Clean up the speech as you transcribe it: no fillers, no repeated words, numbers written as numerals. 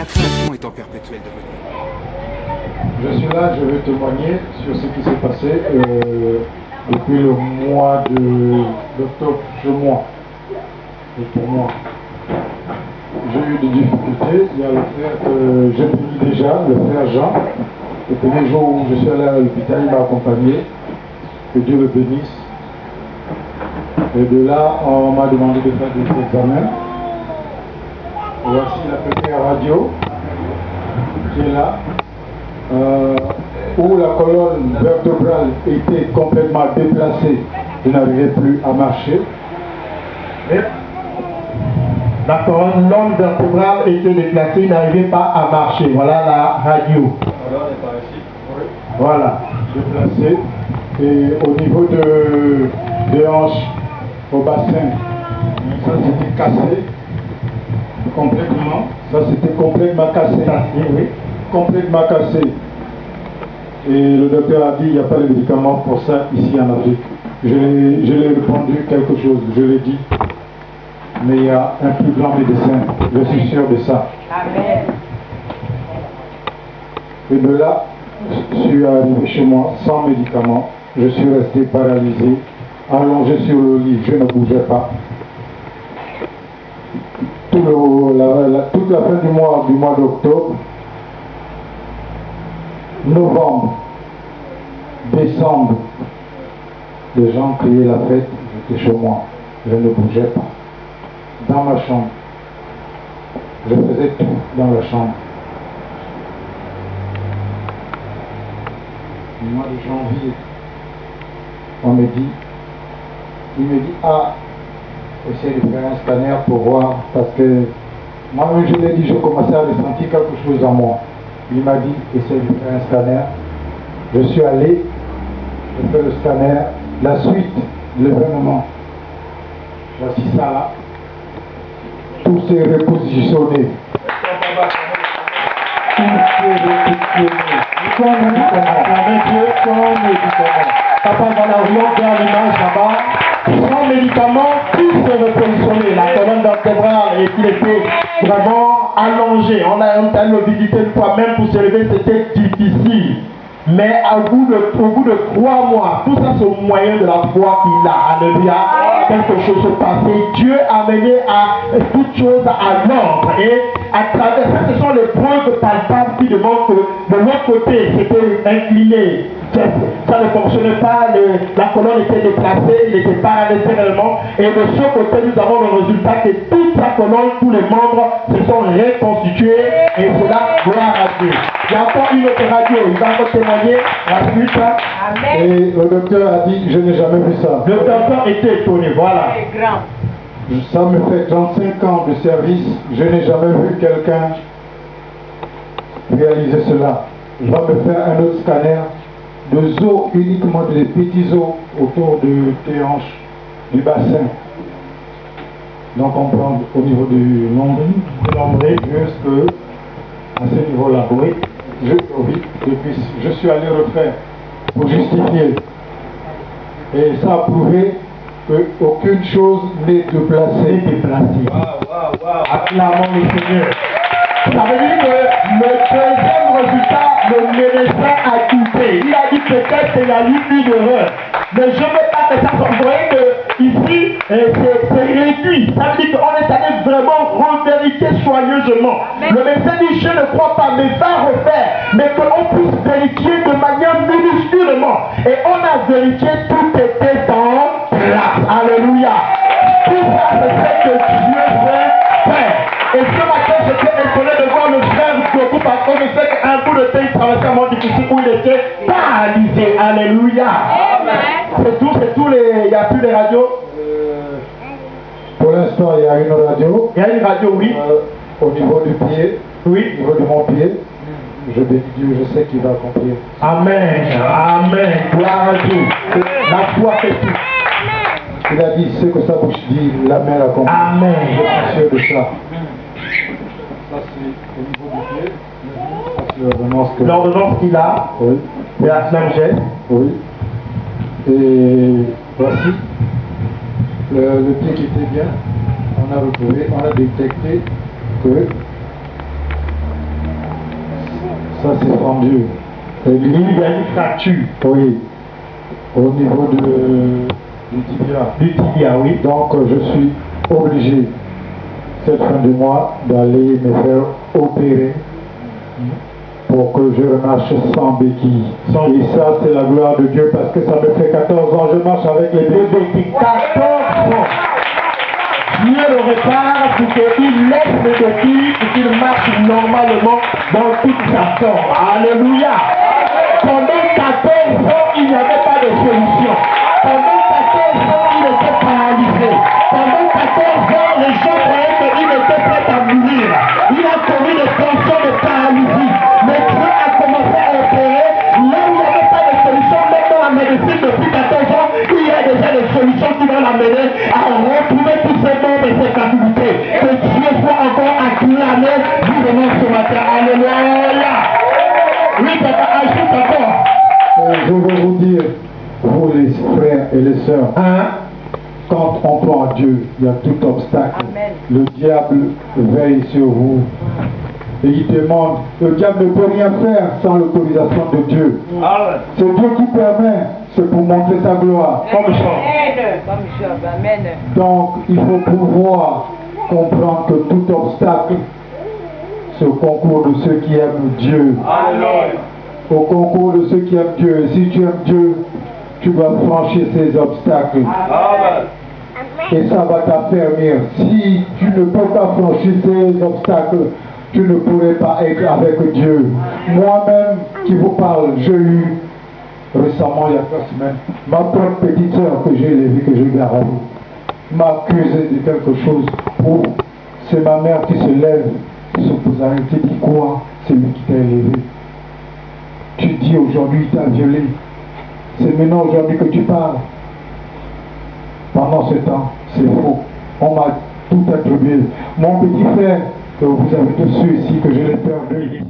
la création est en perpétuel devenir. Je suis là, je vais témoigner sur ce qui s'est passé depuis le mois d'octobre, ce mois. Et pour moi, j'ai eu des difficultés. Il y a le frère que j'ai béni déjà, le frère Jean. Le premier jour où je suis allé à l'hôpital, il m'a accompagné. Que Dieu le bénisse. Et de là, on m'a demandé de faire des examens. Voici la première radio qui est là, où la colonne vertébrale était complètement déplacée. Je n'arrivais plus à marcher. Et la colonne vertébrale était déplacée, il n'arrivait pas à marcher. Voilà la radio. Voilà, déplacée. Et au niveau des hanches, au bassin, ça s'était cassé complètement. Ça s'était complètement cassé. Oui. Complètement cassé. Et le docteur a dit il n'y a pas de médicament pour ça ici en Afrique. Je lui ai répondu quelque chose, je l'ai dit. Mais il y a un plus grand médecin, je suis sûr de ça. Amen. Et de là, je suis arrivé chez moi sans médicament. Je suis resté paralysé, allongé sur le lit, je ne bougeais pas. Toute la fin du mois d'octobre, novembre, décembre, les gens criaient la fête, j'étais chez moi, je ne bougeais pas. Dans ma chambre, je faisais tout dans la chambre. Au mois de janvier, il me dit, ah, essaye de faire un scanner pour voir, parce que moi-même je l'ai dit, je commençais à ressentir quelque chose en moi. Il m'a dit, essaye de faire un scanner. Je suis allé, j'ai fait le scanner, la suite, l'événement. Voici ça là. Tout s'est repositionné. Tout s'est repositionné. Comme médicament. Papa, dans la rue, vers l'image là-bas, sans médicament, tout s'est repositionné. La colonne vertébrale, et il était vraiment allongé. On a eu le visiter une fois, même pour se lever, c'était difficile. Mais au bout de 3 mois, tout ça c'est au moyen de la foi qu'il a. Alléluia. Quelque chose se passait. Dieu a mené à toutes choses à l'ordre. Et à travers ça, ce sont les preuves palpables qui démontrent que de l'autre côté, c'était incliné. Ça ne fonctionnait pas, la colonne était déplacée, il n'était pas arrêté réellement. Et de ce côté, nous avons le résultat que toute la colonne, tous les membres se sont reconstitués. Et cela, gloire à Dieu. Il y a encore une autre radio, il va encore témoigner la suite. Amen. Et le docteur a dit, je n'ai jamais vu ça. Le docteur était étonné, voilà. C'est grand. Ça me fait 35 ans de service, je n'ai jamais vu quelqu'un réaliser cela. Je vais me faire un autre scanner de os, uniquement des petits os autour de tes hanches, du bassin. Donc on prend au niveau du nombril jusqu'à ce niveau-là. Oui, depuis, je suis allé refaire pour justifier. Et ça a prouvé qu'aucune chose n'est déplacée. Acclamons le Seigneur. Ça veut dire que le deuxième résultat, le médecin a douté. Il a dit peut-être qu'il y a eu une erreur. Mais je ne veux pas que ça soit. Vous voyez que ici, c'est réduit. Ça veut dire qu'on est allé vraiment revérifier soigneusement. Le médecin dit je ne crois pas, mais va refaire. Mais qu'on puisse vérifier de manière minusculement. Et on a vérifié, tout était en place. Alléluia. Tout ça, c'est ce que Dieu veut faire. Et ce matin, j'étais étonné de voir le frère beaucoup parce que je sais qu'un bout de temps, il traversait un moment difficile où il était paralysé. Alléluia. C'est tout, il n'y a plus de radios. Pour l'instant, il y a une radio. Il y a une radio, oui. Au niveau du pied. Oui. Au niveau de mon pied. Je bénis Dieu, je sais qu'il va accomplir. Amen. Amen. Gloire à Dieu. La foi fait tout. Il a dit ce que sa bouche dit, la main l'accomplit. Amen. Je suis sûr de ça. Ça c'est au niveau du pied. Ça c'est l'ordonnance qu'il a. Oui. De la semaine geste. Oui. Et voici le pied qui était bien. On a retrouvé, on a détecté que Ça c'est fendu. Et Il y a une fracture. oui, au niveau du tibia. Du tibia, oui. Donc je suis obligé, cette fin du mois, d'aller me faire opérer pour que je marche sans béquille. Et ça, c'est la gloire de Dieu parce que ça me fait 14 ans, je marche avec les béquilles. 14 ans. Dieu le répare pour qu'il laisse les béquilles et qu'il marche normalement dans toute sa forme. Alléluia. Pendant 14 ans, il n'y avait pas de solution. Pendant 14 ans, il était paralysé. Pendant 14 ans, les gens croyaient qu'il était prêt à mourir. Il a connu des tensions de paralysie. Mais Dieu a commencé à opérer. Là où il n'y avait pas de solution, même dans la médecine depuis 14 ans, il y a déjà des solutions qui vont l'amener à retrouver tous ses membres et ses capacités. Que Dieu soit encore acclamé vivement ce matin. Alléluia. Oui, papa, ajoute encore. Je veux vous dire, vous les frères et les sœurs, quand on croit en Dieu, il y a tout obstacle. Amen. Le diable veille sur vous. Et il demande, le diable ne peut rien faire sans l'autorisation de Dieu. C'est Dieu qui permet, c'est pour montrer sa gloire. Comme ça. Comme Job, amen. Donc il faut pouvoir comprendre que tout obstacle, c'est au concours de ceux qui aiment Dieu. Au concours de ceux qui aiment Dieu. Et si tu aimes Dieu, tu vas franchir ces obstacles. Et ça va t'affermir. Si tu ne peux pas franchir ces obstacles, tu ne pourrais pas être avec Dieu. Moi-même qui vous parle, j'ai eu récemment, il y a 3 semaines, ma propre petite soeur que j'ai élevée, que je garde, m'a accusé de quelque chose. Oh, c'est ma mère qui se lève, qui se pose à elle, qui dit quoi? C'est lui qui t'a élevé. Tu dis aujourd'hui il t'a violé. C'est maintenant aujourd'hui que tu parles. Pendant ce temps, c'est faux. On m'a tout attribué. Mon petit frère, que vous avez tous ceux ici, que je l'ai perdu ici.